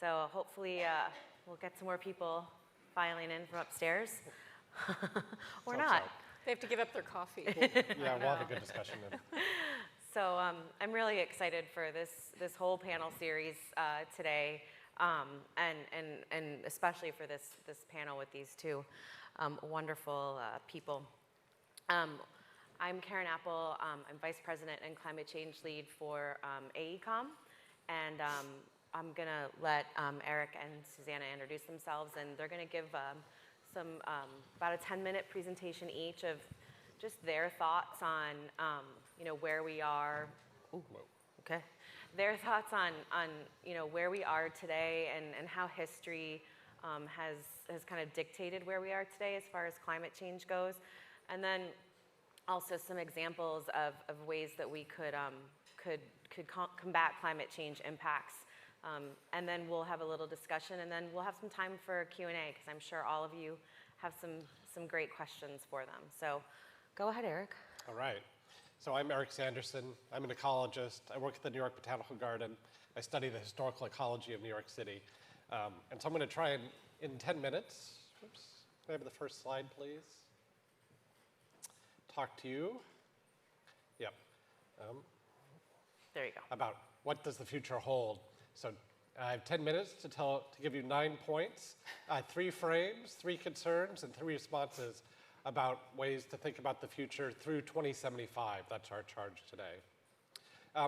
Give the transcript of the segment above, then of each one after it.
So hopefully we'll get some more people filing in from upstairs. Or not. They have to give up their coffee. Yeah, we'll have a good discussion then. So I'm really excited for this whole panel series today, and especially for this panel with these two wonderful people. I'm Karen Apple. I'm Vice President and Climate Change Lead for AECOM, and I'm going to let Eric and Susannah introduce themselves, and they're going to give about a 10-minute presentation each of just their thoughts on where we are. Ooh, okay. Their thoughts on where we are today and how history has kind of dictated where we are today as far as climate change goes, and then also some examples of ways that we could combat climate change impacts. And then we'll have a little discussion, and then we'll have some time for Q&A, because I'm sure all of you have some great questions for them. So go ahead, Eric. All right. So I'm Eric Sanderson. I'm an ecologist. I work at the New York Botanical Garden. I study the historical ecology of New York City. And so I'm going to try and, in 10 minutes, oops, can I have the first slide, please? Talk to you. Yep. There you go. About what does the future hold. So I have 10 minutes to give you 9 points, 3 frames, 3 concerns, and 3 responses about ways to think about the future through 2075. That's our charge today.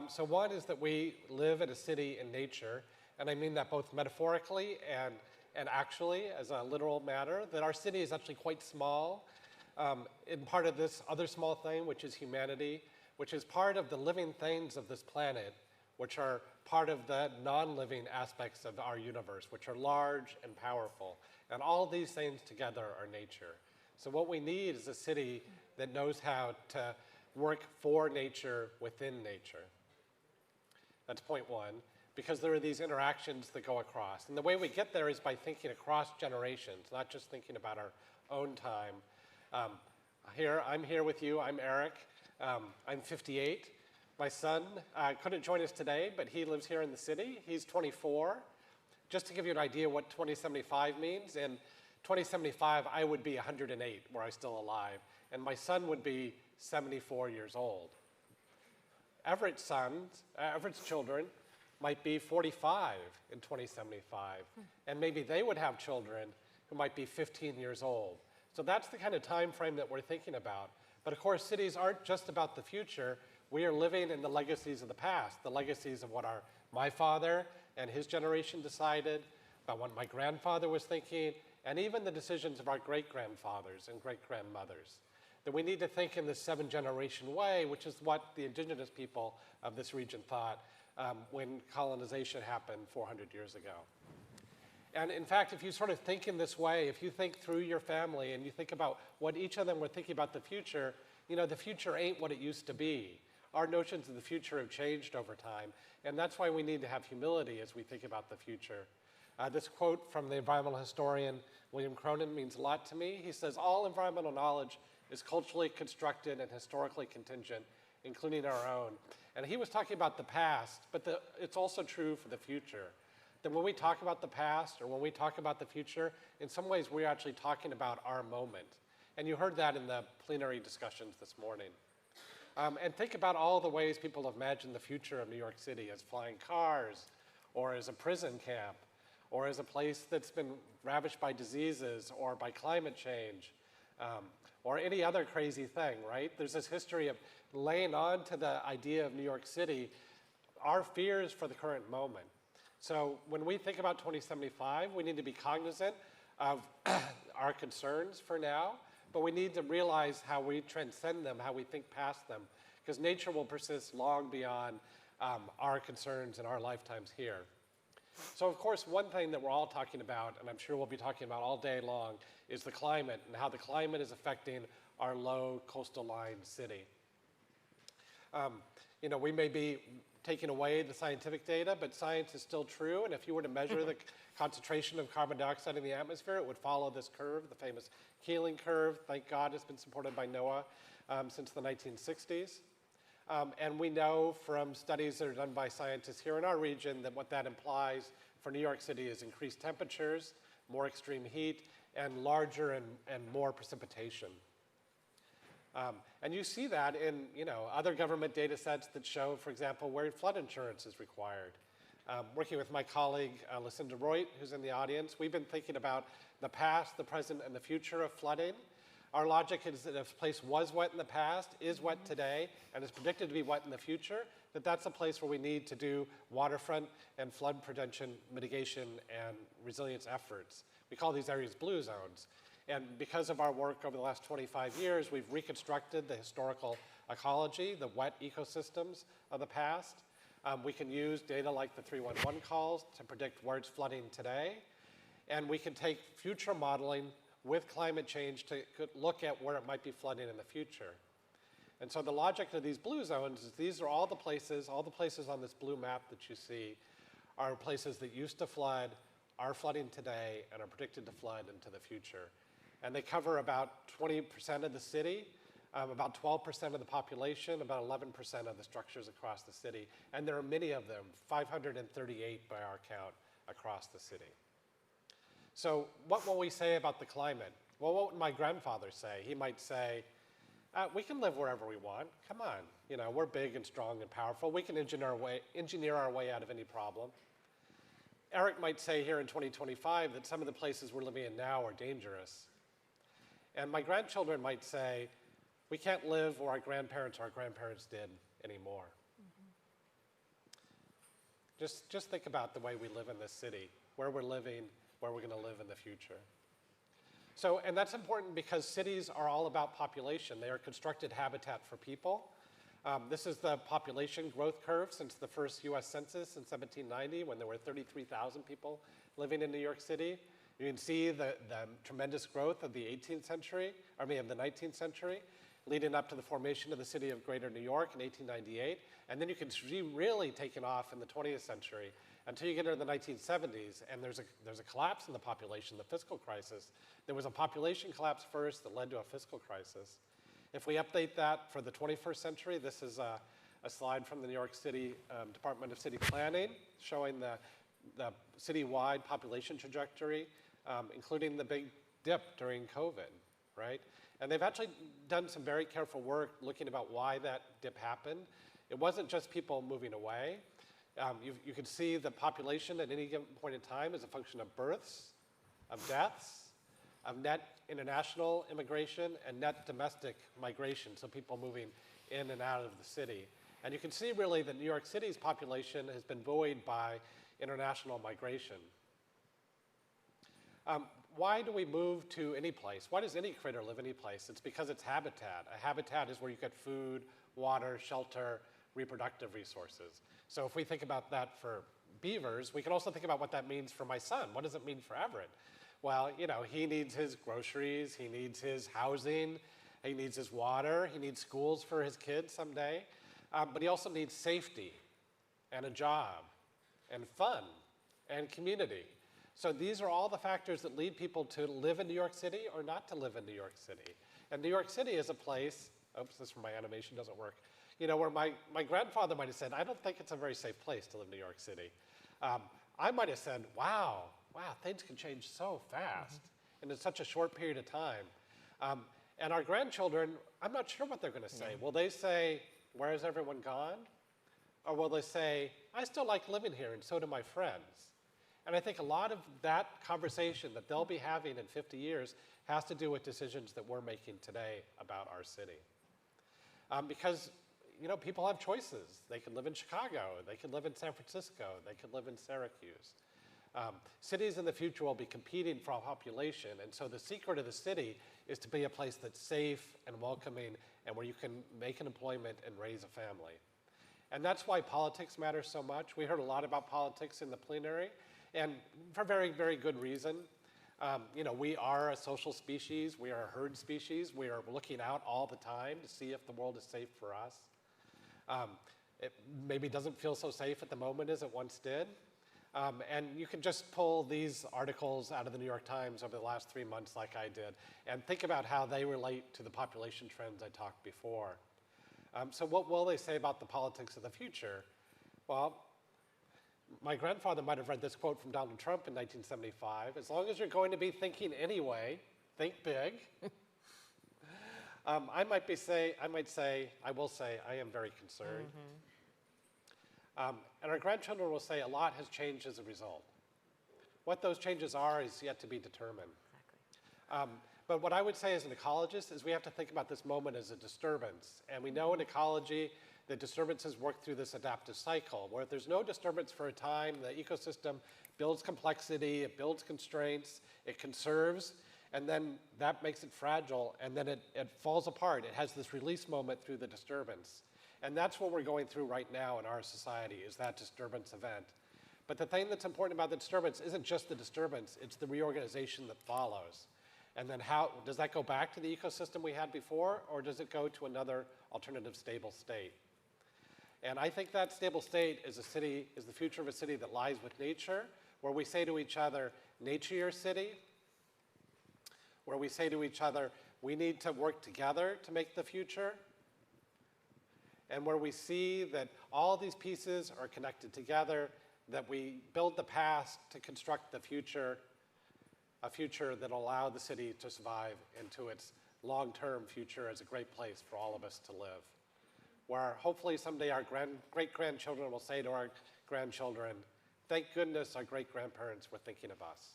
So one is that we live in a city in nature, and I mean that both metaphorically and actually as a literal matter, that our city is actually quite small. In part of this other small thing, which is humanity, which is part of the living things of this planet, which are part of the non-living aspects of our universe, which are large and powerful. And all these things together are nature. So what we need is a city that knows how to work for nature within nature. That's point one, because there are these interactions that go across. And the way we get there is by thinking across generations, not just thinking about our own time. I'm here with you. I'm Eric. I'm 58. My son couldn't join us today, but he lives here in the city. He's 24. Just to give you an idea what 2075 means, in 2075, I would be 108, were I still alive, and my son would be 74 years old. Everett's children might be 45 in 2075, and maybe they would have children who might be 15 years old. So that's the kind of time frame that we're thinking about. But of course, cities aren't just about the future. We are living in the legacies of the past, the legacies of what my father and his generation decided, about what my grandfather was thinking, and even the decisions of our great-grandfathers and great-grandmothers. That we need to think in this 7-generation way, which is what the indigenous people of this region thought when colonization happened 400 years ago. And in fact, if you sort of think in this way, if you think through your family and you think about what each of them were thinking about the future ain't what it used to be. Our notions of the future have changed over time, and that's why we need to have humility as we think about the future. This quote from the environmental historian William Cronin means a lot to me. He says, "All environmental knowledge is culturally constructed and historically contingent, including our own." And he was talking about the past, but it's also true for the future. That when we talk about the past or when we talk about the future, in some ways we're actually talking about our moment. And you heard that in the plenary discussions this morning. And think about all the ways people have imagined the future of New York City as flying cars, or as a prison camp, or as a place that's been ravaged by diseases or by climate change, or any other crazy thing, right? There's this history of laying on to the idea of New York City our fears for the current moment. So when we think about 2075, we need to be cognizant of our concerns for now, but we need to realize how we transcend them, how we think past them, because nature will persist long beyond our concerns and our lifetimes here. So of course, one thing that we're all talking about, and I'm sure we'll be talking about all day long, is the climate and how the climate is affecting our low coastal line city. We may be taking away the scientific data, but science is still true, and if you were to measure the concentration of carbon dioxide in the atmosphere, it would follow this curve, the famous Keeling curve. Thank God it's been supported by NOAA since the 1960s. And we know from studies that are done by scientists here in our region that what that implies for New York City is increased temperatures, more extreme heat, and larger and more precipitation. And you see that in other government data sets that show, for example, where flood insurance is required. Working with my colleague, Susannah Drake, who's in the audience, we've been thinking about the past, the present, and the future of flooding. Our logic is that if a place was wet in the past, is wet today, and is predicted to be wet in the future, that's a place where we need to do waterfront and flood prevention, mitigation, and resilience efforts. We call these areas blue zones. And because of our work over the last 25 years, we've reconstructed the historical ecology, the wet ecosystems of the past. We can use data like the 311 calls to predict where it's flooding today. And we can take future modeling with climate change to look at where it might be flooding in the future. And so the logic of these blue zones is these are all the places on this blue map that you see are places that used to flood, are flooding today, and are predicted to flood into the future. And they cover about 20% of the city, about 12% of the population, about 11% of the structures across the city. And there are many of them, 538 by our count, across the city. So what will we say about the climate? Well, what would my grandfather say? He might say, we can live wherever we want. Come on, we're big and strong and powerful. We can engineer our way out of any problem. Eric might say here in 2025 that some of the places we're living in now are dangerous. And my grandchildren might say, we can't live where our grandparents did anymore. Just think about the way we live in this city, where we're living, where we're going to live in the future. So, and that's important because cities are all about population. They are constructed habitat for people. This is the population growth curve since the first US Census in 1790, when there were 33,000 people living in New York City. You can see the tremendous growth of the 18th century, of the 19th century, leading up to the formation of the city of Greater New York in 1898. And then you can see really taking off in the 20th century until you get into the 1970s, and there's a collapse in the population, the fiscal crisis. There was a population collapse first that led to a fiscal crisis. If we update that for the 21st century, this is a slide from the New York City Department of City Planning showing the citywide population trajectory, including the big dip during COVID, right? And they've actually done some very careful work looking about why that dip happened. It wasn't just people moving away. You can see the population at any given point in time is a function of births, of deaths, of net international immigration, and net domestic migration, so people moving in and out of the city. And you can see really that New York City's population has been buoyed by international migration. Why do we move to any place? Why does any critter live any place? It's because it's habitat. A habitat is where you get food, water, shelter, reproductive resources. So if we think about that for beavers, we can also think about what that means for my son. What does it mean for Everett? Well, he needs his groceries, he needs his housing, he needs his water, he needs schools for his kids someday, but he also needs safety and a job and fun and community. So these are all the factors that lead people to live in New York City or not to live in New York City. And New York City is a place, oops, this from my animation doesn't work, where my grandfather might have said, I don't think it's a very safe place to live in New York City. I might have said, wow, things can change so fast and in such a short period of time. And our grandchildren, I'm not sure what they're going to say. Will they say, where has everyone gone? Or will they say, I still like living here and so do my friends? And I think a lot of that conversation that they'll be having in 50 years has to do with decisions that we're making today about our city. Because people have choices. They can live in Chicago, they can live in San Francisco, they can live in Syracuse. Cities in the future will be competing for population, and so the secret of the city is to be a place that's safe and welcoming and where you can make an employment and raise a family. And that's why politics matters so much. We heard a lot about politics in the plenary, and for very, very good reason. We are a social species, we are a herd species, we are looking out all the time to see if the world is safe for us. It maybe doesn't feel so safe at the moment as it once did. And you can just pull these articles out of the New York Times over the last 3 months like I did, and think about how they relate to the population trends I talked before. So what will they say about the politics of the future? Well, my grandfather might have read this quote from Donald Trump in 1975, as long as you're going to be thinking anyway, think big. I will say, I am very concerned. And our grandchildren will say a lot has changed as a result. What those changes are is yet to be determined. Exactly. But what I would say as an ecologist is we have to think about this moment as a disturbance. And we know in ecology that disturbances work through this adaptive cycle, where if there's no disturbance for a time, the ecosystem builds complexity, it builds constraints, it conserves, and then that makes it fragile, and then it falls apart. It has this release moment through the disturbance. And that's what we're going through right now in our society, is that disturbance event. But the thing that's important about the disturbance isn't just the disturbance, it's the reorganization that follows. And then how, does that go back to the ecosystem we had before, or does it go to another alternative stable state? And I think that stable state is the future of a city that lies with nature, where we say to each other, nature your city, where we say to each other, we need to work together to make the future, and where we see that all these pieces are connected together, that we build the past to construct the future, a future that will allow the city to survive into its long-term future as a great place for all of us to live, where hopefully someday our great-grandchildren will say to our grandchildren, thank goodness our great-grandparents were thinking of us.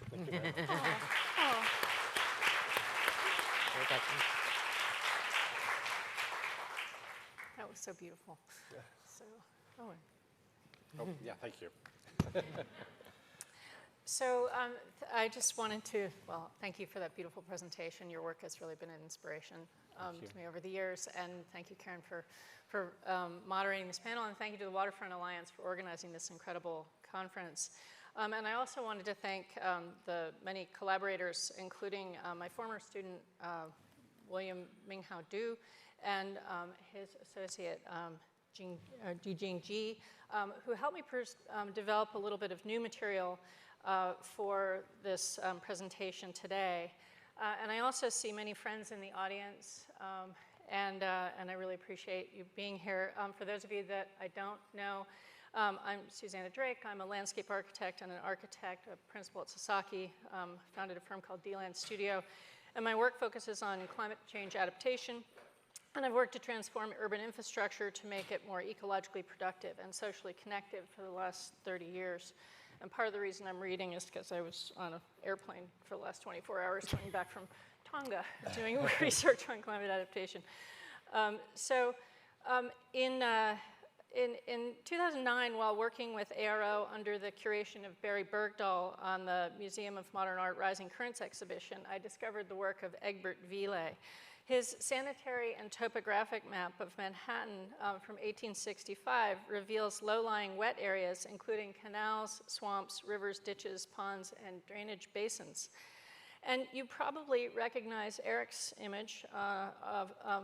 Thank you very much. That was so beautiful. Yeah. So, Yeah, thank you. So I just wanted to, well, thank you for that beautiful presentation. Your work has really been an inspiration to me over the years. And thank you, Karen, for moderating this panel. And thank you to the Waterfront Alliance for organizing this incredible conference. And I also wanted to thank the many collaborators, including my former student, William Minghao Du, and his associate, Jing Ji, who helped me develop a little bit of new material for this presentation today. And I also see many friends in the audience, and I really appreciate you being here. For those of you that I don't know, I'm Susannah Drake. I'm a landscape architect and an architect, a principal at Sasaki, founded a firm called D-Land Studio. And my work focuses on climate change adaptation. And I've worked to transform urban infrastructure to make it more ecologically productive and socially connected for the last 30 years. And part of the reason I'm reading is because I was on an airplane for the last 24 hours coming back from Tonga doing research on climate adaptation. In 2009, while working with ARO under the curation of Barry Bergdahl on the Museum of Modern Art Rising Currents exhibition, I discovered the work of Egbert Ville. His sanitary and topographic map of Manhattan from 1865 reveals low-lying wet areas, including canals, swamps, rivers, ditches, ponds, and drainage basins. And you probably recognize Eric's image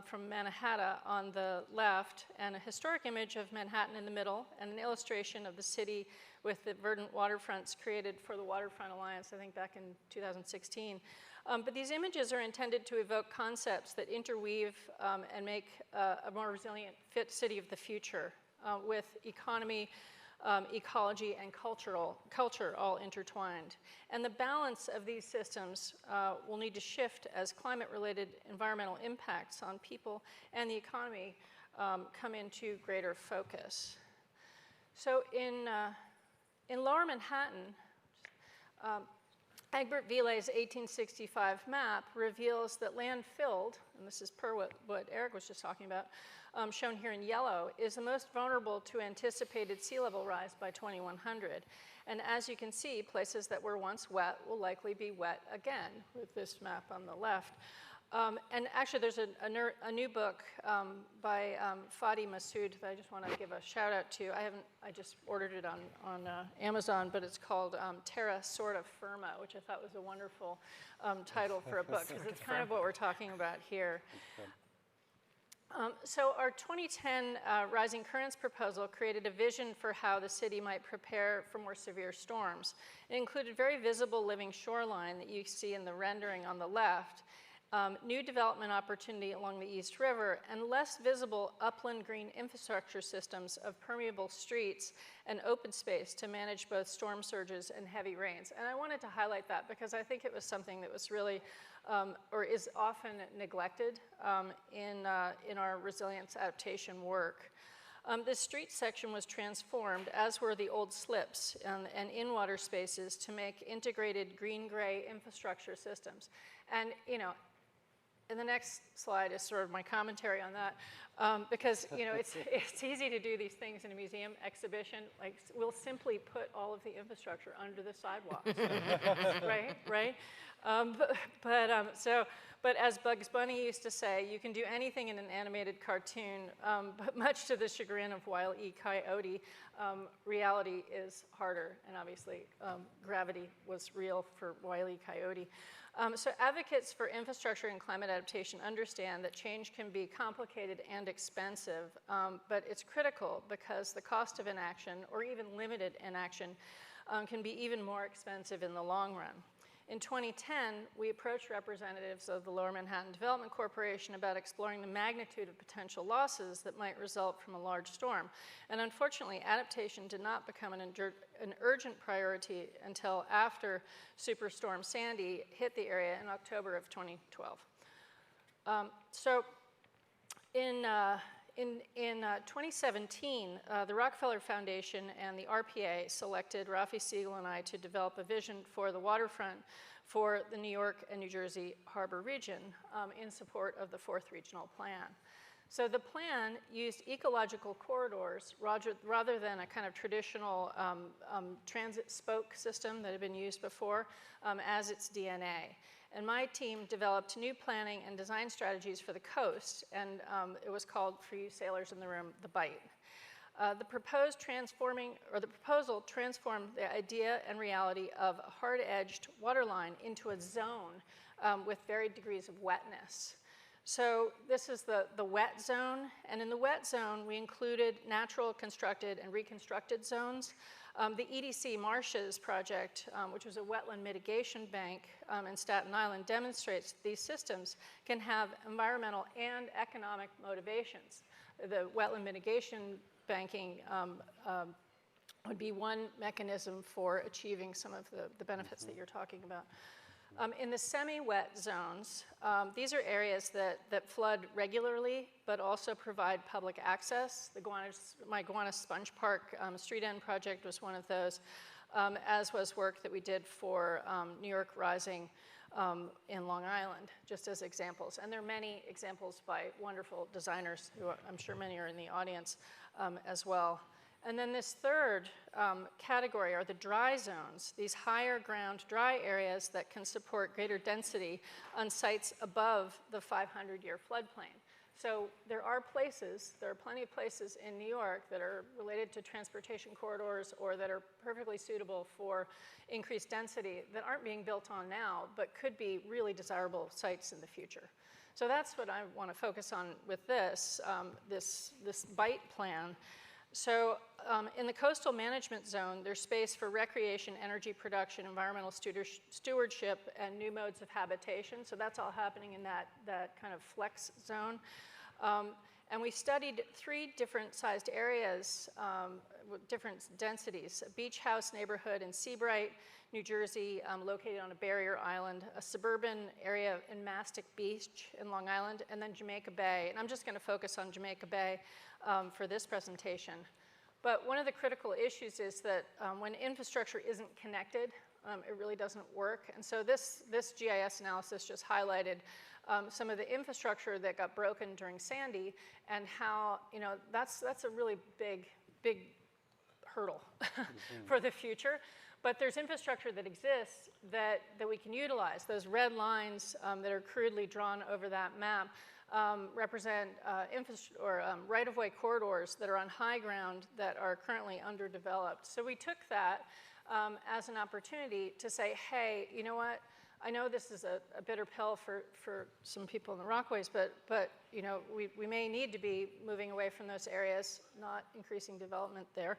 from Manhattan on the left, and a historic image of Manhattan in the middle, and an illustration of the city with the verdant waterfronts created for the Waterfront Alliance, I think back in 2016. But these images are intended to evoke concepts that interweave and make a more resilient, fit city of the future with economy, ecology, and culture all intertwined. And the balance of these systems will need to shift as climate-related environmental impacts on people and the economy come into greater focus. So in Lower Manhattan, Egbert Ville's 1865 map reveals that land filled, and this is per what Eric was just talking about, shown here in yellow, is the most vulnerable to anticipated sea level rise by 2100. And as you can see, places that were once wet will likely be wet again with this map on the left. And actually, there's a new book by Fadi Massoud that I just want to give a shout out to. I just ordered it on Amazon, but it's called Terra Sorta Firma, which I thought was a wonderful title for a book, because it's kind of what we're talking about here. So our 2010 Rising Currents proposal created a vision for how the city might prepare for more severe storms. It included very visible living shoreline that you see in the rendering on the left, new development opportunity along the East River, and less visible upland green infrastructure systems of permeable streets and open space to manage both storm surges and heavy rains. And I wanted to highlight that because I think it was something that was really, or is often neglected in our resilience adaptation work. This street section was transformed, as were the old slips and in-water spaces, to make integrated green-gray infrastructure systems. And, you know, and the next slide is sort of my commentary on that, because, you know, it's easy to do these things in a museum exhibition. Like, we'll simply put all of the infrastructure under the sidewalks, right? But as Bugs Bunny used to say, you can do anything in an animated cartoon, but much to the chagrin of Wile E. Coyote, reality is harder, and obviously gravity was real for Wile E. Coyote. So advocates for infrastructure and climate adaptation understand that change can be complicated and expensive, but it's critical because the cost of inaction, or even limited inaction, can be even more expensive in the long run. In 2010, we approached representatives of the Lower Manhattan Development Corporation about exploring the magnitude of potential losses that might result from a large storm. And unfortunately, adaptation did not become an urgent priority until after Superstorm Sandy hit the area in October of 2012. In 2017, the Rockefeller Foundation and the RPA selected Rafi Siegel and I to develop a vision for the waterfront for the New York and New Jersey harbor region in support of the 4th Regional Plan. So the plan used ecological corridors rather than a kind of traditional transit spoke system that had been used before as its DNA. And my team developed new planning and design strategies for the coast, and it was called, for you sailors in the room, the BITE. The proposal transformed the idea and reality of a hard-edged waterline into a zone with varied degrees of wetness. So this is the wet zone, and in the wet zone, we included natural, constructed, and reconstructed zones. The EDC Marshes project, which was a wetland mitigation bank in Staten Island, demonstrates these systems can have environmental and economic motivations. The wetland mitigation banking would be one mechanism for achieving some of the benefits that you're talking about. In the semi-wet zones, these are areas that flood regularly, but also provide public access. My Gowanus Sponge Park street end project was one of those, as was work that we did for New York Rising in Long Island, just as examples. And there are many examples by wonderful designers, who I'm sure many are in the audience as well. And then this third category are the dry zones, these higher ground dry areas that can support greater density on sites above the 500-year floodplain. So there are plenty of places in New York that are related to transportation corridors or that are perfectly suitable for increased density that aren't being built on now, but could be really desirable sites in the future. So that's what I want to focus on with this BITE plan. So in the coastal management zone, there's space for recreation, energy production, environmental stewardship, and new modes of habitation. So that's all happening in that kind of flex zone. And we studied 3 different sized areas with different densities: a beach house neighborhood in Seabright, New Jersey, located on a barrier island, a suburban area in Mastic Beach in Long Island, and then Jamaica Bay. And I'm just going to focus on Jamaica Bay for this presentation. But one of the critical issues is that when infrastructure isn't connected, it really doesn't work. And so this GIS analysis just highlighted some of the infrastructure that got broken during Sandy, and how, you know, that's a really big hurdle for the future. But there's infrastructure that exists that we can utilize. Those red lines that are crudely drawn over that map represent right-of-way corridors that are on high ground that are currently underdeveloped. So we took that as an opportunity to say, hey, you know what? I know this is a bitter pill for some people in the Rockaways, but you know, we may need to be moving away from those areas, not increasing development there,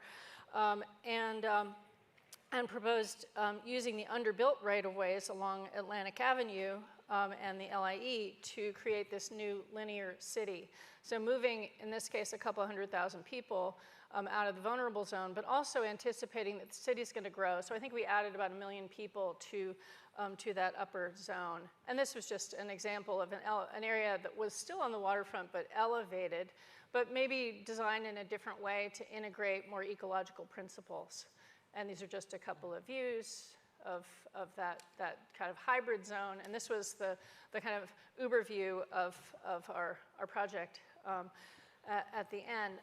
and proposed using the underbuilt right-of-ways along Atlantic Avenue and the LIE to create this new linear city. So moving, in this case, a couple 100,000 people out of the vulnerable zone, but also anticipating that the city's going to grow. So I think we added about 1 million people to that upper zone. And this was just an example of an area that was still on the waterfront, but elevated, but maybe designed in a different way to integrate more ecological principles. And these are just a couple of views of that kind of hybrid zone. And this was the kind of uber view of our project at the end.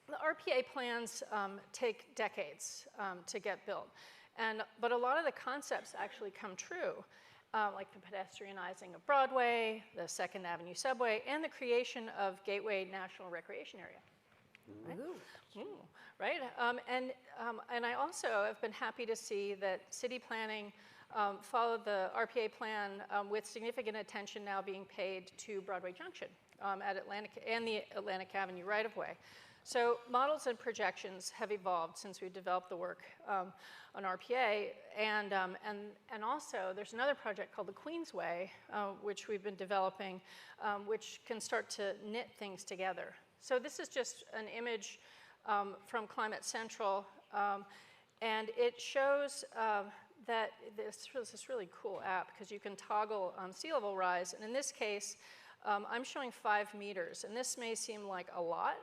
The RPA plans take decades to get built. But a lot of the concepts actually come true, like the pedestrianizing of Broadway, the 2nd Avenue subway, and the creation of Gateway National Recreation Area. Right? Right? And I also have been happy to see that city planning followed the RPA plan with significant attention now being paid to Broadway Junction at Atlantic and the Atlantic Avenue right-of-way. So models and projections have evolved since we developed the work on RPA, and also there's another project called the Queensway, which we've been developing, which can start to knit things together. So this is just an image from Climate Central, and it shows that this is this really cool app because you can toggle sea level rise, and in this case, I'm showing 5 meters, and this may seem like a lot,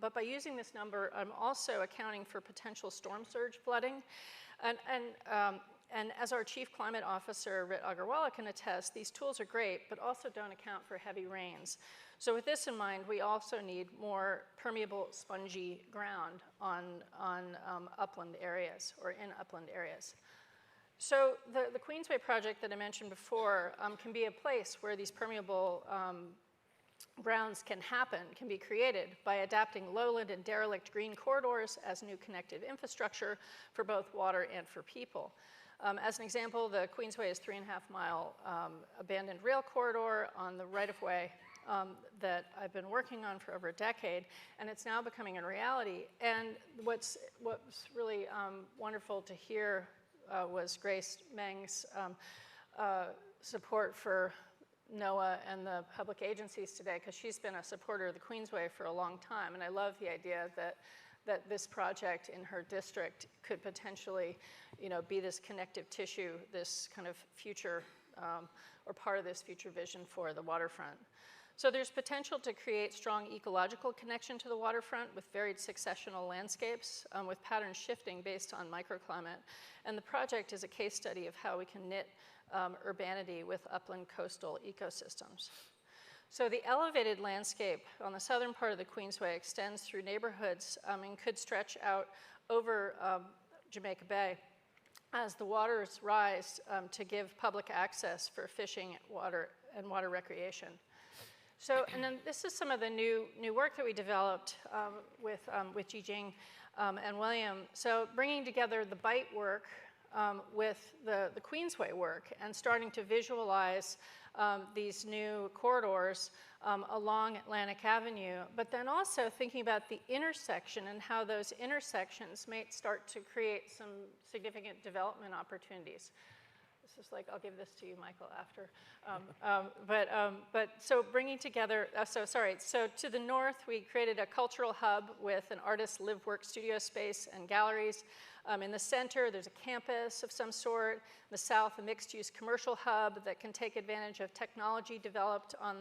but by using this number, I'm also accounting for potential storm surge flooding. And as our Chief Climate Officer, Rit Agarwala, can attest, these tools are great, but also don't account for heavy rains. So with this in mind, we also need more permeable, spongy ground on upland areas or in upland areas. So the Queensway project that I mentioned before can be a place where these permeable grounds can happen, can be created by adapting lowland and derelict green corridors as new connected infrastructure for both water and for people. As an example, the Queensway is 3.5-mile abandoned rail corridor on the right-of-way that I've been working on for over a decade, and it's now becoming a reality. And what's really wonderful to hear was Grace Meng's support for NOAA and the public agencies today, because she's been a supporter of the Queensway for a long time, and I love the idea that this project in her district could potentially, be this connective tissue, this kind of future, or part of this future vision for the waterfront. So there's potential to create strong ecological connection to the waterfront with varied successional landscapes with patterns shifting based on microclimate. And the project is a case study of how we can knit urbanity with upland coastal ecosystems. So the elevated landscape on the southern part of the Queensway extends through neighborhoods and could stretch out over Jamaica Bay as the waters rise to give public access for fishing, water recreation. So, and then this is some of the new work that we developed with Jijing and William. So bringing together the BITE work with the Queensway work and starting to visualize these new corridors along Atlantic Avenue, but then also thinking about the intersection and how those intersections may start to create some significant development opportunities. This is like, I'll give this to you, Michael, after. But so bringing together, so to the north, we created a cultural hub with an artist live work studio space and galleries. In the center, there's a campus of some sort. In the south, a mixed-use commercial hub that can take advantage of technology developed on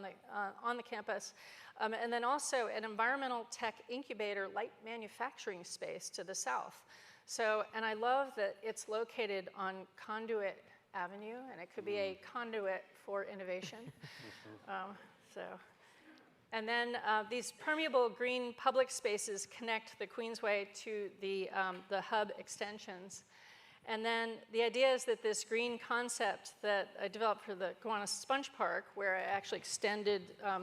the campus. And then also an environmental tech incubator light manufacturing space to the south. So, and I love that it's located on Conduit Avenue, and it could be a conduit for innovation. And then these permeable green public spaces connect the Queensway to the hub extensions. And then the idea is that this green concept that I developed for the Gowanus Sponge Park, where I actually extended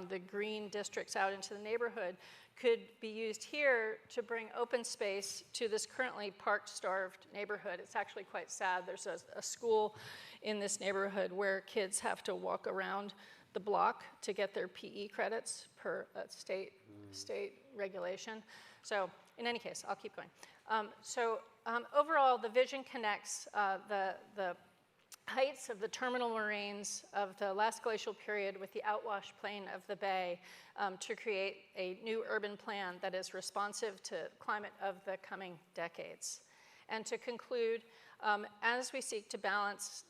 the green districts out into the neighborhood, could be used here to bring open space to this currently park-starved neighborhood. It's actually quite sad. There's a school in this neighborhood where kids have to walk around the block to get their PE credits per state regulation. So in any case, I'll keep going. Overall, the vision connects the heights of the terminal moraines of the last glacial period with the outwash plain of the bay to create a new urban plan that is responsive to climate of the coming decades. And to conclude, as we seek to balance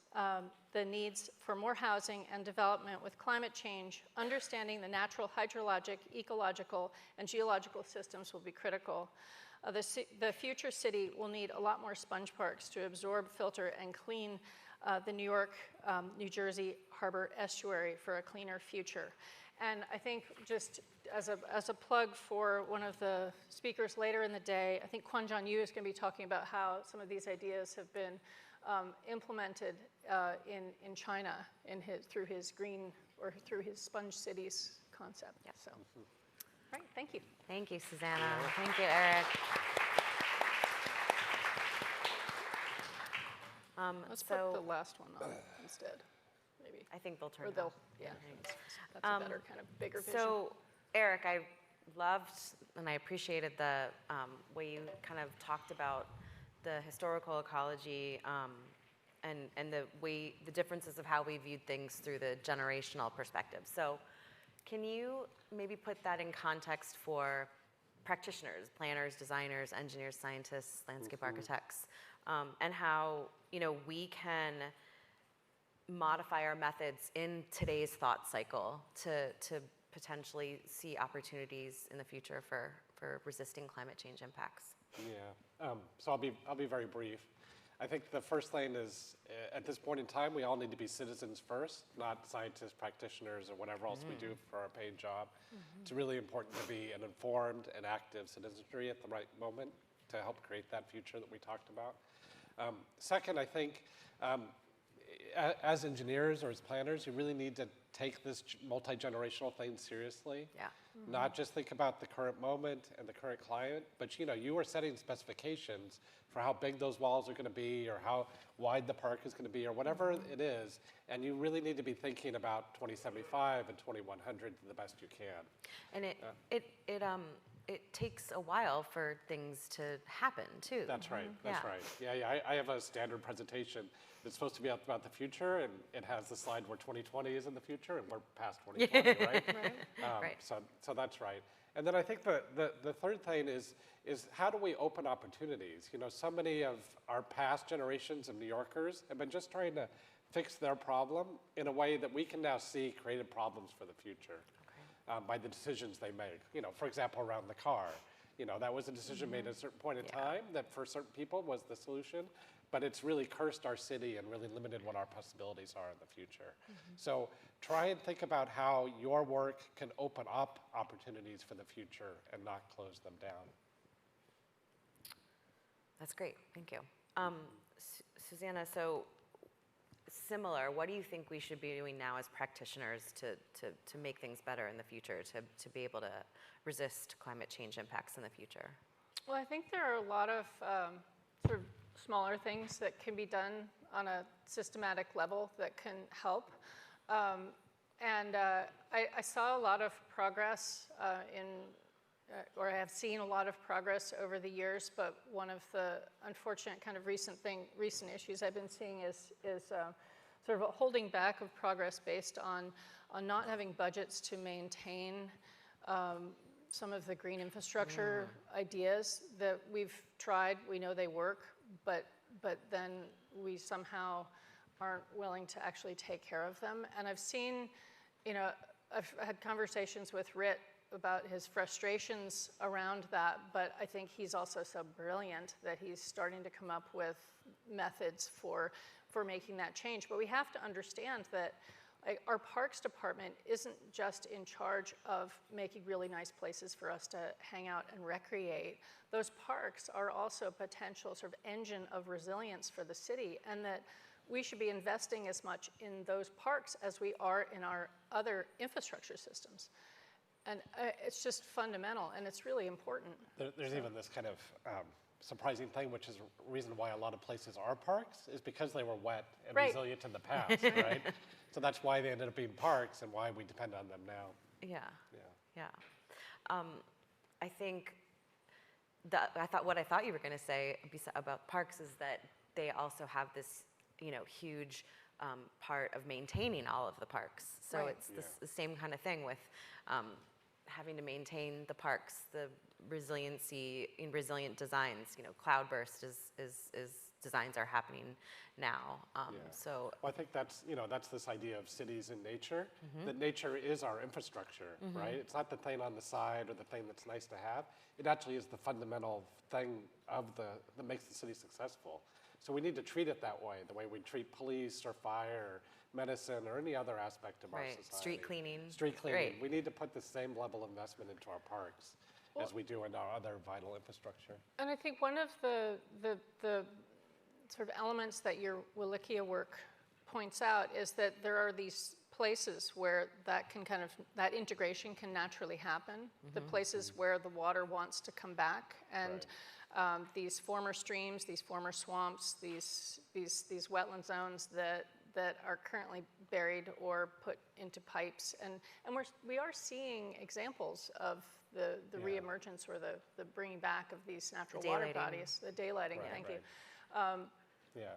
the needs for more housing and development with climate change, understanding the natural hydrologic, ecological, and geological systems will be critical. The future city will need a lot more sponge parks to absorb, filter, and clean the New York, New Jersey harbor estuary for a cleaner future. And I think just as a plug for one of the speakers later in the day, I think Kwan-John Yu is going to be talking about how some of these ideas have been implemented in China through his green, or through his sponge cities concept. Yep. So, right, thank you. Thank you, Susannah. Thank you, Eric. Let's put the last one on instead, maybe. I think they'll turn Or it they'll, on. yeah, that's a better kind of bigger vision. So, Eric, I loved and I appreciated the way you kind of talked about the historical ecology and the differences of how we viewed things through the generational perspective. So, can you maybe put that in context for practitioners, planners, designers, engineers, scientists, landscape architects, and how we can modify our methods in today's thought cycle to potentially see opportunities in the future for resisting climate change impacts? Yeah, so I'll be very brief. I think the first thing is, at this point in time, we all need to be citizens first, not scientists, practitioners, or whatever else we do for our paid job. It's really important to be an informed and active citizenry at the right moment to help create that future that we talked about. Second, I think as engineers or as planners, you really need to take this multi-generational thing seriously. Yeah. Not just think about the current moment and the current climate, but you are setting specifications for how big those walls are going to be, or how wide the park is going to be, or whatever it is, and you really need to be thinking about 2075 and 2100 the best you can. And it takes a while for things to happen too. That's right. That's Yeah. right. Yeah. I have a standard presentation that's supposed to be about the future, and it has the slide where 2020 is in the future, and we're past 2020, right? Right. So that's right. And then I think the third thing is how do we open opportunities? So many of our past generations of New Yorkers have been just trying to fix their problem in a way that we can now see creative problems for the future. By the decisions they make. For example, around the car. That was a decision made at a certain point in time that for certain people was the solution, but it's really cursed our city and really limited what our possibilities are in the future. So try and think about how your work can open up opportunities for the future and not close them down. That's great. Thank you. Susannah, so similar, what do you think we should be doing now as practitioners to make things better in the future, to be able to resist climate change impacts in the future? Well, I think there are a lot of sort of smaller things that can be done on a systematic level that can help. I saw a lot of progress or I have seen a lot of progress over the years, but one of the unfortunate kind of recent issues I've been seeing is sort of a holding back of progress based on not having budgets to maintain some of the green infrastructure ideas that we've tried. We know they work, but then we somehow aren't willing to actually take care of them. And I've seen, I've had conversations with Rit about his frustrations around that, but I think he's also so brilliant that he's starting to come up with methods for making that change. But we have to understand that our parks department isn't just in charge of making really nice places for us to hang out and recreate. Those parks are also a potential sort of engine of resilience for the city, and that we should be investing as much in those parks as we are in our other infrastructure systems. And it's just fundamental, and it's really important. There's even this kind of surprising thing, which is a reason why a lot of places are parks, is because they were wet and resilient in the past, right? So that's why they ended up being parks and why we depend on them now. Yeah. I think what I thought you were going to say about parks is that they also have this, huge part of maintaining all of the parks. So Right. it's the same kind of thing with having to maintain the parks, the resiliency in resilient designs. You know, cloudburst is designs are happening now. So Well, I think that's, that's this idea of cities in nature, that nature is our infrastructure, right? It's not the thing on the side or the thing that's nice to have. It actually is the fundamental thing that makes the city successful. So we need to treat it that way, the way we treat police or fire or medicine or any other aspect of our right, society. street cleaning. Street cleaning. Right. We need to put the same level of investment into our parks as we do in our other vital infrastructure. And I think one of the sort of elements that your Wallachia work points out is that there are these places where that integration can naturally happen, the places where the water wants to come back, and these former streams, these former swamps, these wetland zones that are currently buried or put into pipes, and we are seeing examples of the reemergence or the bringing back of these natural water bodies, the daylighting. Thank you.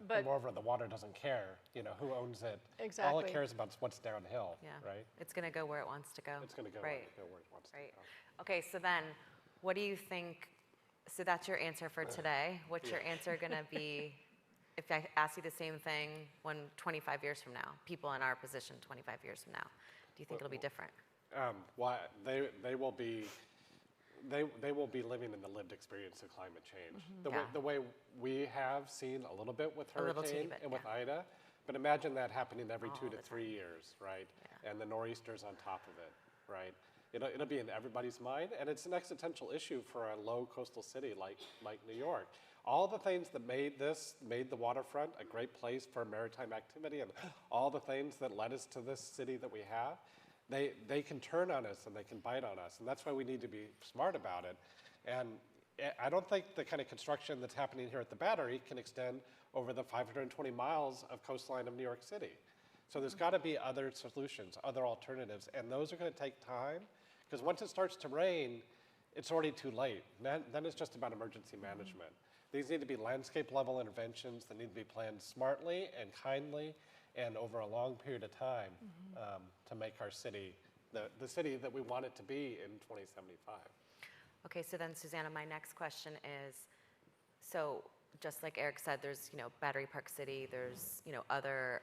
But moreover, the water doesn't care, who owns it. Exactly. All it cares about is what's downhill, right? It's going to go where it wants to go. It's going to go where it wants to go. Okay, so then what do you think, so that's your answer for today. What's your answer going to be if I ask you the same thing 25 years from now, people in our position 25 years from now? Do you think it'll be different? Well, they will be living in the lived experience of climate change. The way we have seen a little bit with hurricane and with Ida, but imagine that happening every 2 to 3 years, right? Yeah. And the nor'easters on top of it, right? It'll be in everybody's mind, and it's an existential issue for a low coastal city like New York. All the things that made the waterfront a great place for maritime activity, and all the things that led us to this city that we have, they can turn on us and they can bite on us, and that's why we need to be smart about it. And I don't think the kind of construction that's happening here at the Battery can extend over the 520 miles of coastline of New York City. So there's got to be other solutions, other alternatives, and those are going to take time, because once it starts to rain, it's already too late. Then it's just about emergency management. These need to be landscape level interventions that need to be planned smartly and kindly and over a long period of time to make our city the city that we want it to be in 2075. Okay, so then Susannah, my next question is, so just like Eric said, there's Battery Park City, there's other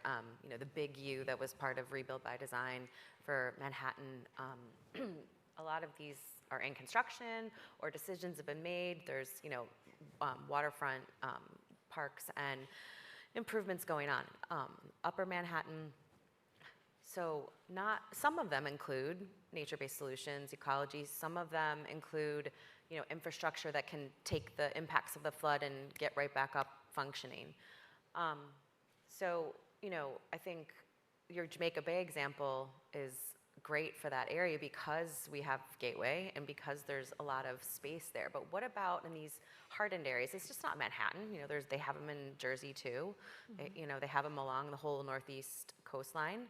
the Big U that was part of Rebuild by Design for Manhattan. A lot of these are in construction or decisions have been made. There's waterfront parks and improvements going on. Upper Manhattan, so some of them include nature-based solutions, ecology. Some of them include infrastructure that can take the impacts of the flood and get right back up functioning. So I think your Jamaica Bay example is great for that area because we have Gateway and because there's a lot of space there. But what about in these hardened areas? It's just not Manhattan. They have them in Jersey too. They have them along the whole northeast coastline.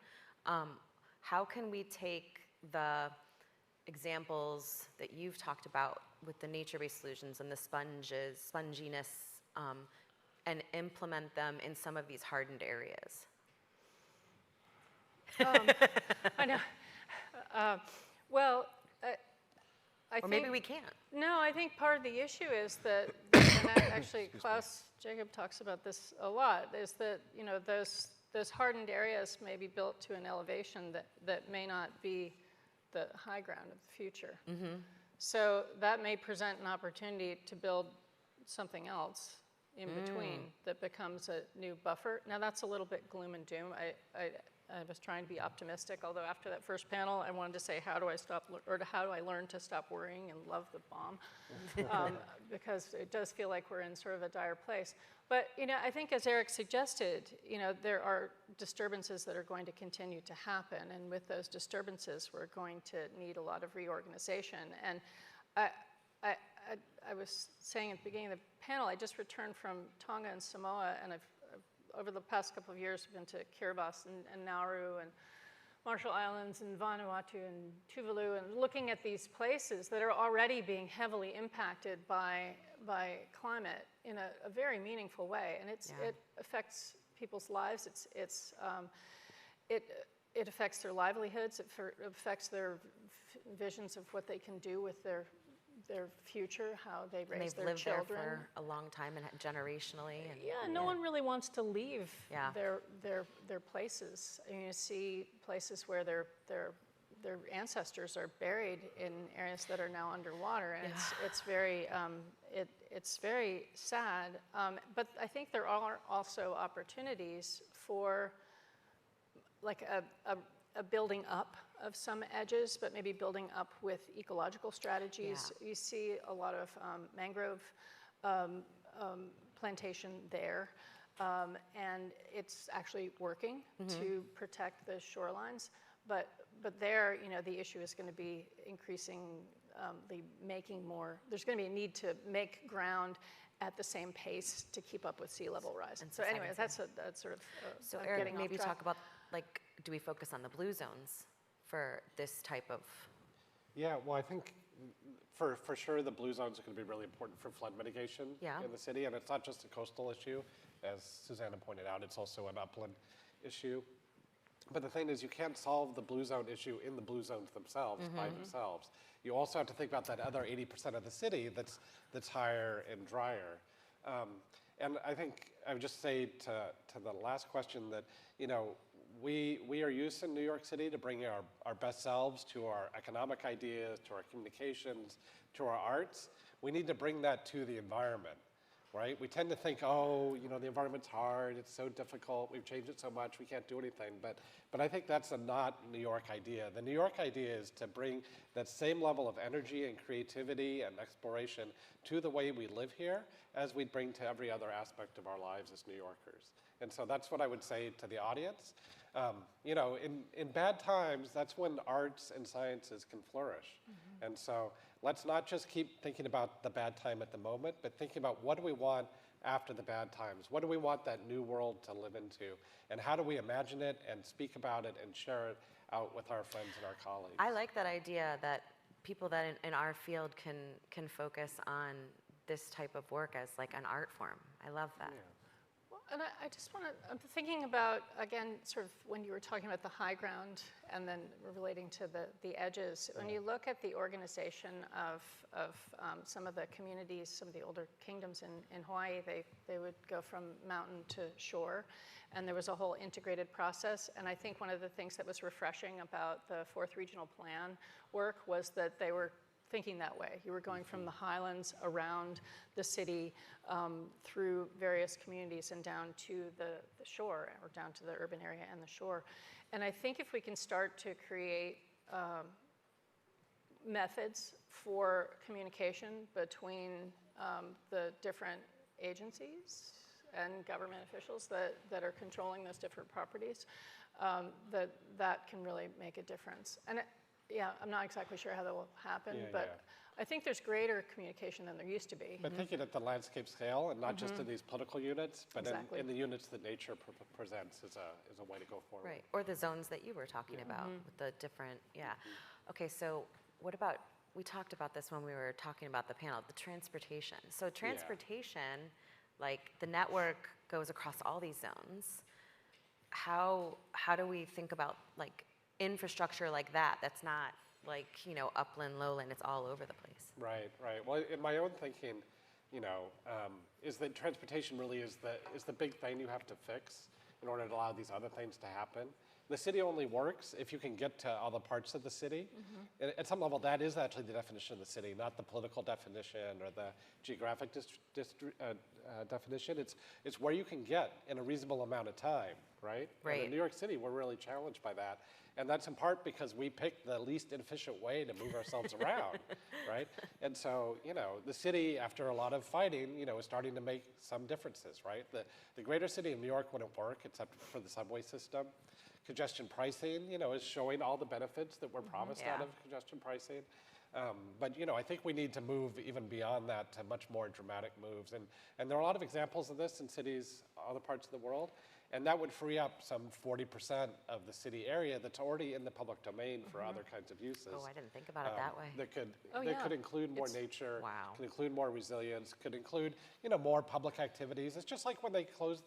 How can we take the examples that you've talked about with the nature-based solutions and the sponginess, and implement them in some of these hardened areas? I know. Well, I think maybe we can't. No, I think part of the issue is that, and actually Klaus Jacob talks about this a lot, is that those hardened areas may be built to an elevation that may not be the high ground of the future. So that may present an opportunity to build something else in between that becomes a new buffer. Now that's a little bit gloom and doom. I was trying to be optimistic, although after that first panel, I wanted to say, how do I learn to stop worrying and love the bomb? Because it does feel like we're in sort of a dire place. But I think as Eric suggested, there are disturbances that are going to continue to happen, and with those disturbances, we're going to need a lot of reorganization. And I was saying at the beginning of the panel, I just returned from Tonga and Samoa, and over the past couple of years, I've been to Kiribati and Nauru and Marshall Islands and Vanuatu and Tuvalu, and looking at these places that are already being heavily impacted by climate in a very meaningful way. And it affects people's lives. It affects their livelihoods. It affects their visions of what they can do with their future, how they raise their children. They've lived there for a long time and generationally. And, yeah, no one really wants to leave Yeah. their places. And you see places where their ancestors are buried in areas that are now underwater, and it's very sad. But I think there are also opportunities for like a building up of some edges, but maybe building up with ecological strategies. Yeah. You see a lot of mangrove plantation there, and it's actually working to protect the shorelines. But there, the issue is going to be increasingly making more. There's going to be a need to make ground at the same pace to keep up with sea level rise. And so anyway, that's sort of So I'm Eric, getting off maybe track. talk about, like, do we focus on the blue zones for this type of? Yeah, well, I think for sure the blue zones are going to be really important for flood mitigation in the city, and it's not just a coastal issue, as Susannah pointed out, it's also an upland issue. But the thing is, you can't solve the blue zone issue in the blue zones themselves by themselves. You also have to think about that other 80% of the city that's higher and drier. And I think I would just say to the last question that, we are used in New York City to bring our best selves to our economic ideas, to our communications, to our arts. We need to bring that to the environment, right? We tend to think, the environment's hard, it's so difficult, we've changed it so much, we can't do anything. But I think that's a not New York idea. The New York idea is to bring that same level of energy and creativity and exploration to the way we live here as we bring to every other aspect of our lives as New Yorkers. And so that's what I would say to the audience. In bad times, that's when arts and sciences can flourish. And so let's not just keep thinking about the bad time at the moment, but thinking about what do we want after the bad times? What do we want that new world to live into? And how do we imagine it and speak about it and share it out with our friends and our colleagues? I like that idea that people that in our field can focus on this type of work as like an art form. I love that. Yeah. And I just want to, I'm thinking about, again, sort of when you were talking about the high ground and then relating to the edges, when you look at the organization of some of the communities, some of the older kingdoms in Hawaii, they would go from mountain to shore, and there was a whole integrated process. And I think one of the things that was refreshing about the 4th Regional Plan work was that they were thinking that way. You were going from the highlands around the city through various communities and down to the shore, or down to the urban area and the shore. And I think if we can start to create methods for communication between the different agencies and government officials that are controlling those different properties, that can really make a difference. And yeah, I'm not exactly sure how that will happen, but I think there's greater communication than there used to be. But thinking at the landscape scale, and not just in these political units, but in the units that nature presents is a way to go forward. Right, or the zones that you were talking about with the different, Okay, so what about, we talked about this when we were talking about the panel, the transportation. So transportation, like the network goes across all these zones. How do we think about like infrastructure like that, that's not like, upland, lowland, it's all over the place? Right. Well, in my own thinking, is that transportation really is the big thing you have to fix in order to allow these other things to happen. The city only works if you can get to all the parts of the city. And at some level, that is actually the definition of the city, not the political definition or the geographic definition. It's where you can get in a reasonable amount of time, right? And in New York City, we're really challenged by that. And that's in part because we picked the least inefficient way to move ourselves around, right? And so, the city, after a lot of fighting, is starting to make some differences, right? The greater city of New York wouldn't work except for the subway system. Congestion pricing, is showing all the benefits that were promised out of congestion pricing. But, I think we need to move even beyond that to much more dramatic moves. And there are a lot of examples of this in cities, other parts of the world. And that would free up some 40% of the city area that's already in the public domain for other kinds of uses. Oh, I didn't think about it that way. That could, Oh, that yeah. could include more It's- nature, Wow. could include more resilience, could include, more public activities. It's just like when they close,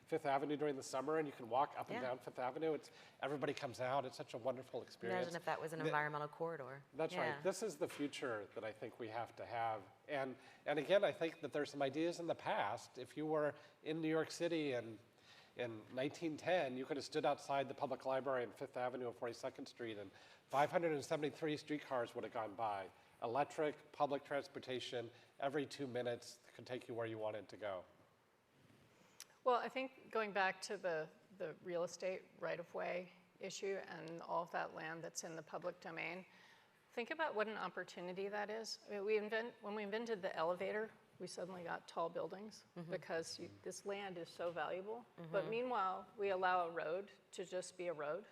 Fifth Avenue during the summer and you can walk up and Yeah. down Fifth Avenue. Everybody comes out. It's such a wonderful experience. Imagine if that was an environmental corridor. That's Yeah. right. This is the future that I think we have to have. And again, I think that there's some ideas in the past. If you were in New York City in 1910, you could have stood outside the public library on Fifth Avenue and 42nd Street, and 573 streetcars would have gone by. Electric, public transportation, every 2 minutes could take you where you wanted to go. Well, I think going back to the real estate right-of-way issue and all of that land that's in the public domain, think about what an opportunity that is. I mean, when we invented the elevator, we suddenly got tall buildings because this land is so valuable. But meanwhile, we allow a road to just be a road,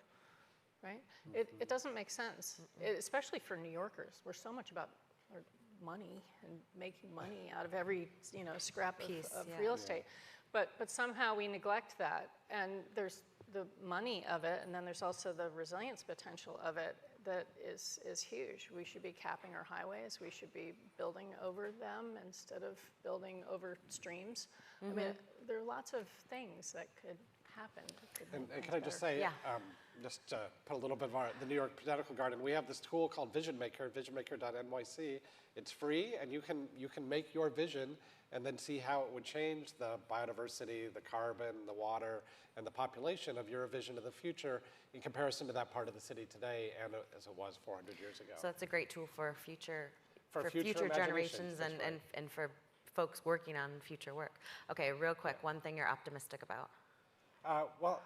right? It doesn't make sense, especially for New Yorkers. We're so much about our money and making money out of every scrap Piece, of yeah. real estate. But somehow we neglect that, and there's the money of it, and then there's also the resilience potential of it that is huge. We should be capping our highways. We should be building over them instead of building over streams. I mean, there are lots of things that could happen. That could And make can I things just better. say, Yeah. just to put a little bit of the New York Botanical Garden, we have this tool called Vision Maker, visionmaker.nyc. It's free, and you can make your vision and then see how it would change the biodiversity, the carbon, the water, and the population of your vision of the future in comparison to that part of the city today and as it was 400 years ago. So that's a great tool for future future generations imaginations, that's and for folks working on future work. Okay, real quick, one thing you're optimistic about. Well,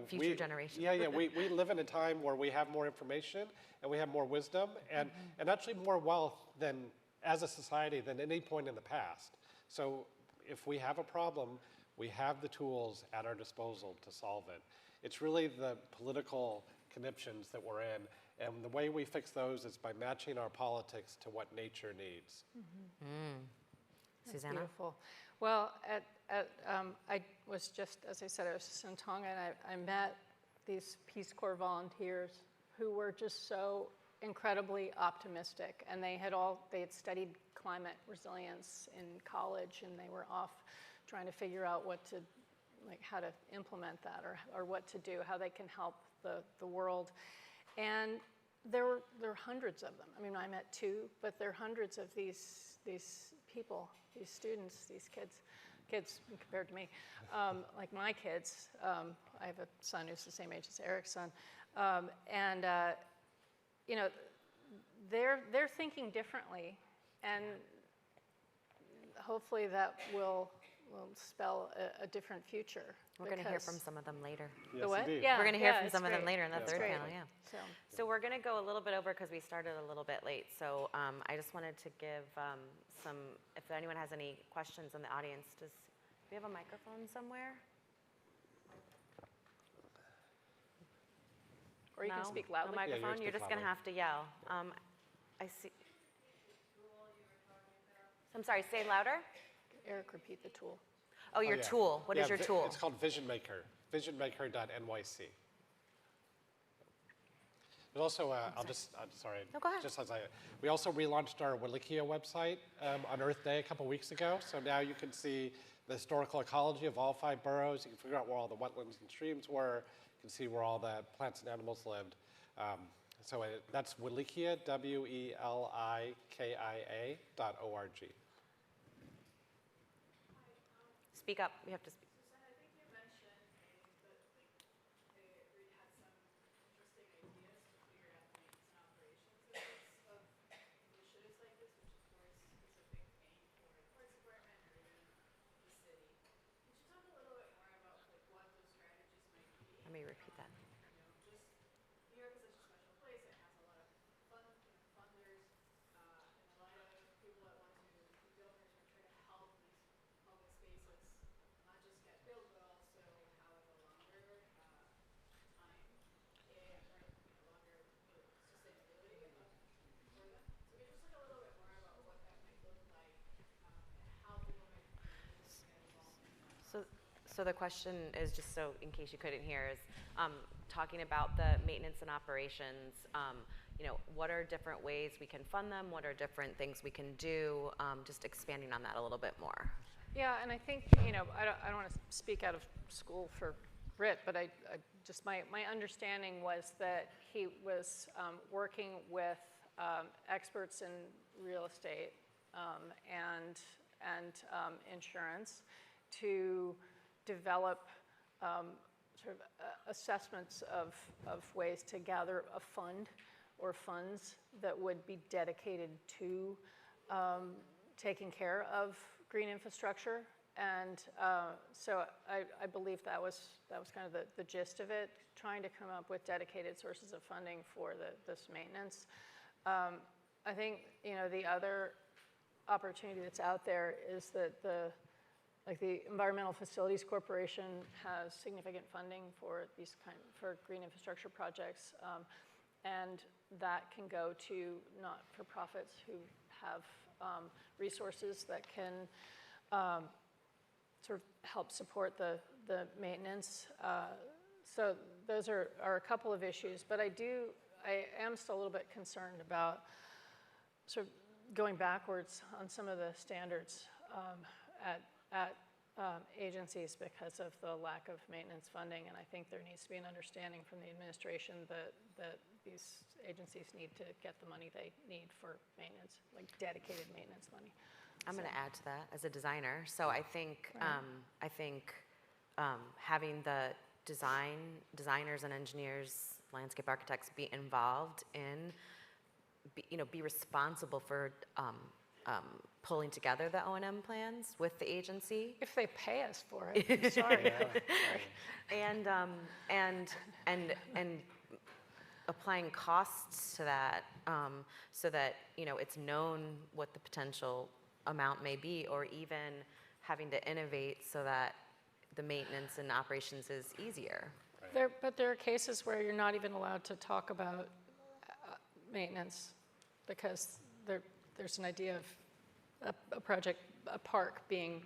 Future generations. Yeah, we live in a time where we have more information and we have more wisdom and actually more wealth than as a society than any point in the past. So if we have a problem, we have the tools at our disposal to solve it. It's really the political conniptions that we're in, and the way we fix those is by matching our politics to what nature needs. That's Susannah? beautiful. Well, I was just, as I said, I was just in Tonga, and I met these Peace Corps volunteers who were just so incredibly optimistic, and they had studied climate resilience in college, and they were off trying to figure out how to implement that or what to do, how they can help the world. And there were hundreds of them. I mean, I met 2, but there are hundreds of these people, these students, these kids compared to me, like my kids. I have a son who's the same age as Eric's son, and they're thinking differently, and hopefully that will spell a different future. We're going to hear from some of them later. Yes, The what? indeed. Yeah, We're going to hear yeah, from it's some of them great. later in the That's third great. panel, yeah. So we're going to go a little bit over because we started a little bit late. So I just wanted to give if anyone has any questions in the audience, do we have a microphone somewhere? Or you can No? speak No loudly. microphone? speak You're just going to loudly. have to yell. I see. I'm sorry, say louder. Eric, repeat the tool. Oh, your yeah. tool. What is your tool? It's called Vision Maker, visionmaker.nyc. There's also, sorry, No, go ahead. we also relaunched our Wallachia website on Earth Day a couple weeks ago. So now you can see the historical ecology of all 5 boroughs. You can figure out where all the wetlands and streams were. You can see where all the plants and animals lived. That's Wallachia, WELIKIA.org. Speak up. We have to speak. Susannah, I think you mentioned we had some interesting ideas to figure out the maintenance and operations of initiatives like this, which of course is a big pain for the parks department or even the city. Could you talk a little bit more about what those strategies might be? Let me repeat that. Just New York is such a special place. It has a lot of funders and a lot of people that want to be donors or try to help these public spaces not just get So the question is, just so in case you couldn't hear, is talking about the maintenance and operations. What are different ways we can fund them? What are different things we can do? Just expanding on that a little bit more. Yeah, and I think, I don't want to speak out of school for Britt, but I just, my understanding was that he was working with experts in real estate and insurance to develop sort of assessments of ways to gather a fund or funds that would be dedicated to taking care of green infrastructure. And so I believe that was kind of the gist of it, trying to come up with dedicated sources of funding for this maintenance. I think, the other opportunity that's out there is that the Environmental Facilities Corporation has significant funding for for green infrastructure projects, and that can go to not-for-profits who have resources that can sort of help support the maintenance. So those are a couple of issues, but I am still a little bit concerned about sort of going backwards on some of the standards at agencies because of the lack of maintenance funding, and I think there needs to be an understanding from the administration that these agencies need to get the money they need for maintenance, like dedicated maintenance money. I'm going to add to that as a designer. So I think having the designers and engineers, landscape architects be involved in, be responsible for pulling together the O&M plans with the agency. If they pay us for it, I'm sorry. And applying costs to that, so that it's known what the potential amount may be, or even having to innovate so that the maintenance and operations is easier. But there are cases where you're not even allowed to talk about maintenance because there's an idea of a park being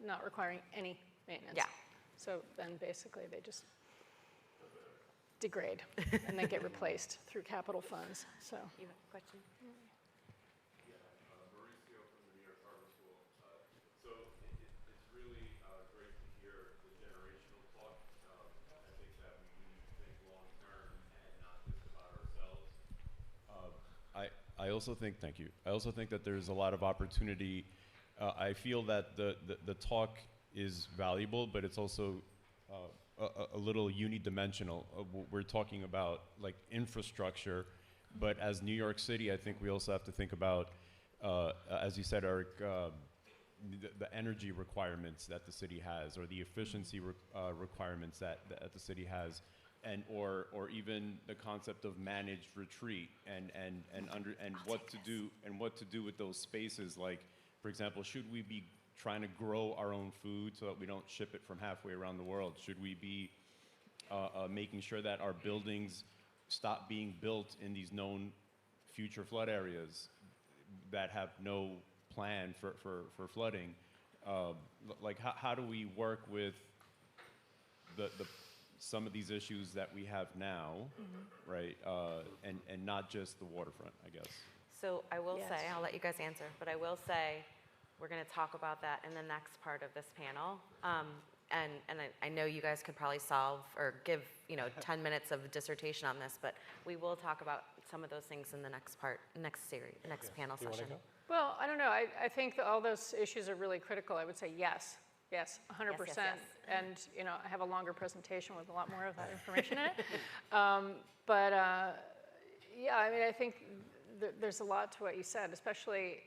not requiring any maintenance. Yeah. So then basically they just degrade and they get replaced through capital funds. So. You have a question? Mauricio from the New York Harbor School. So it's really great to hear the generational talk. I think that we need to think long term and not just about ourselves. I also think, thank you. I also think that there's a lot of opportunity. I feel that the talk is valuable, but it's also a little unidimensional. We're talking about like infrastructure, but as New York City, I think we also have to think about, as you said, Eric, the energy requirements that the city has, or the efficiency requirements that the city has, and or even the concept of managed retreat and what to do with those spaces. Like, for example, should we be trying to grow our own food so that we don't ship it from halfway around the world? Should we be making sure that our buildings stop being built in these known future flood areas that have no plan for flooding? Like, how do we work with some of these issues that we have now, right? And not just the waterfront, I guess. So I will Yes. say, I'll let you guys answer, but I will say we're going to talk about that in the next part of this panel. And I know you guys could probably solve or give 10 minutes of dissertation on this, but we will talk about some of those things in the next panel Do you wanna session. go? Well, I don't know. I think that all those issues are really critical. I would say yes, 100%. yes. And I have a longer presentation with a lot more of that information in it. Yeah, I mean, I think there's a lot to what you said, especially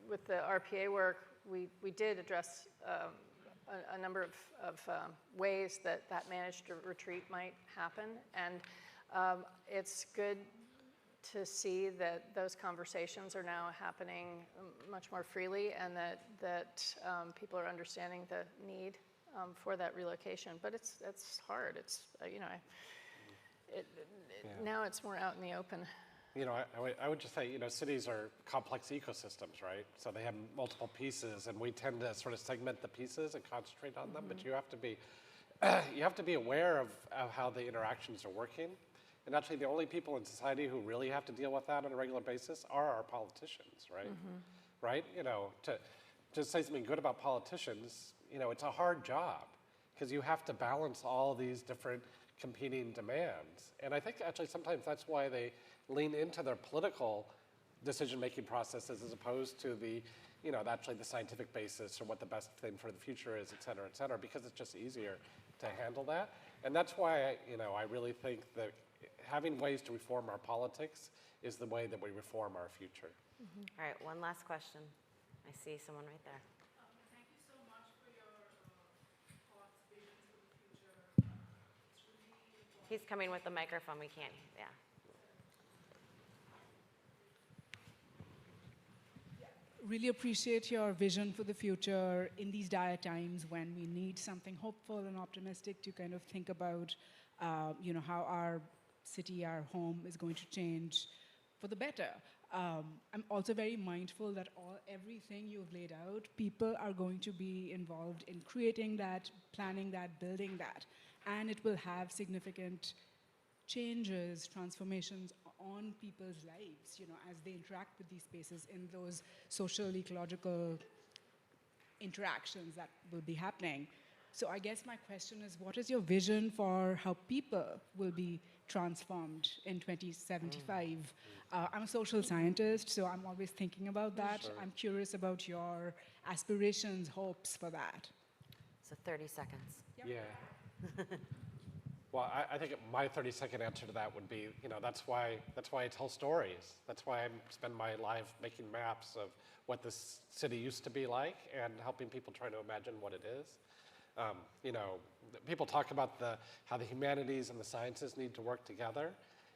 with the RPA work. We did address a number of ways that managed retreat might happen, and it's good to see that those conversations are now happening much more freely, and that people are understanding the need for that relocation. But it's hard. It's now it's more out in the open. I would just say, cities are complex ecosystems, right? So they have multiple pieces, and we tend to sort of segment the pieces and concentrate on them. But you have to be aware of how the interactions are working. And actually, the only people in society who really have to deal with that on a regular basis are our politicians, right? Right? To say something good about politicians, it's a hard job because you have to balance all these different competing demands. And I think actually sometimes that's why they lean into their political decision-making processes as opposed to actually the scientific basis or what the best thing for the future is, et cetera, because it's just easier to handle that. And that's why, I really think that having ways to reform our politics is the way that we reform our future. All right, one last question. I see someone right there. Thank you so much for your thoughts, visions for the future. It's really important. He's coming with the microphone. We can't, yeah. Really appreciate your vision for the future in these dire times when we need something hopeful and optimistic to kind of think about, how our city, our home is going to change for the better. I'm also very mindful that everything you've laid out, people are going to be involved in creating that, planning that, building that, and it will have significant changes, transformations on people's lives, as they interact with these spaces in those social, ecological interactions that will be happening. So I guess my question is, what is your vision for how people will be transformed in 2075? I'm a social scientist, so I'm always thinking about that. Sure. I'm curious about your aspirations, hopes for that. So 30 seconds. Yep. Yeah. Well, I think my 30-second answer to that would be, that's why I tell stories. That's why I spend my life making maps of what this city used to be like and helping people try to imagine what it is. People talk about how the humanities and the sciences need to work together.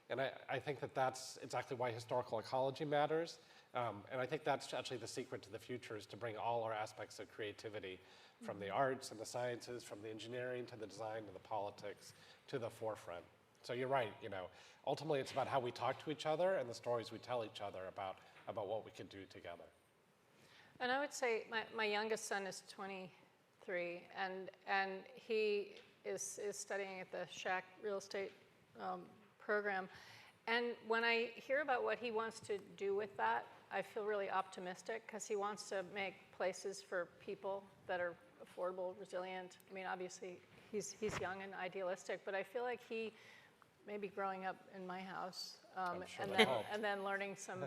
And I think that's exactly why historical ecology matters. And I think that's actually the secret to the future, is to bring all our aspects of creativity, from the arts and the sciences, from the engineering to the design to the politics, to the forefront. So you're right, ultimately it's about how we talk to each other and the stories we tell each other about what we can do together. And I would say my youngest son is 23, and he is studying at the Shack real estate program. And when I hear about what he wants to do with that, I feel really optimistic, because he wants to make places for people that are affordable, resilient. I mean, obviously he's young and idealistic, but I feel like he, maybe growing up in my house, and then learning some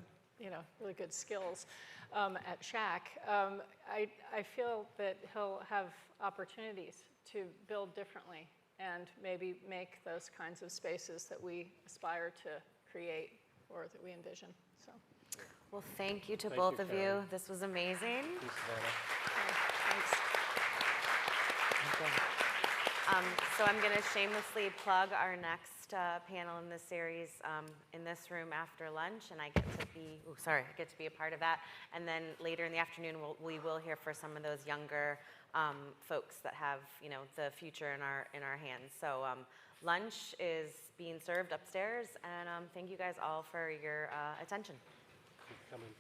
really good skills at Shack, I feel that he'll have opportunities to build differently and maybe make those kinds of spaces that we aspire to create or that we envision. So, Well, thank you to Thank both you, of Karen. you. This was amazing. Thanks, Savannah. thanks. So I'm going to shamelessly plug our next panel in this series in this room after lunch, and I get to be a part of that. And then later in the afternoon, we will hear for some of those younger folks that have the future in our hands. So lunch is being served upstairs, and thank you guys all for your attention. Keep coming.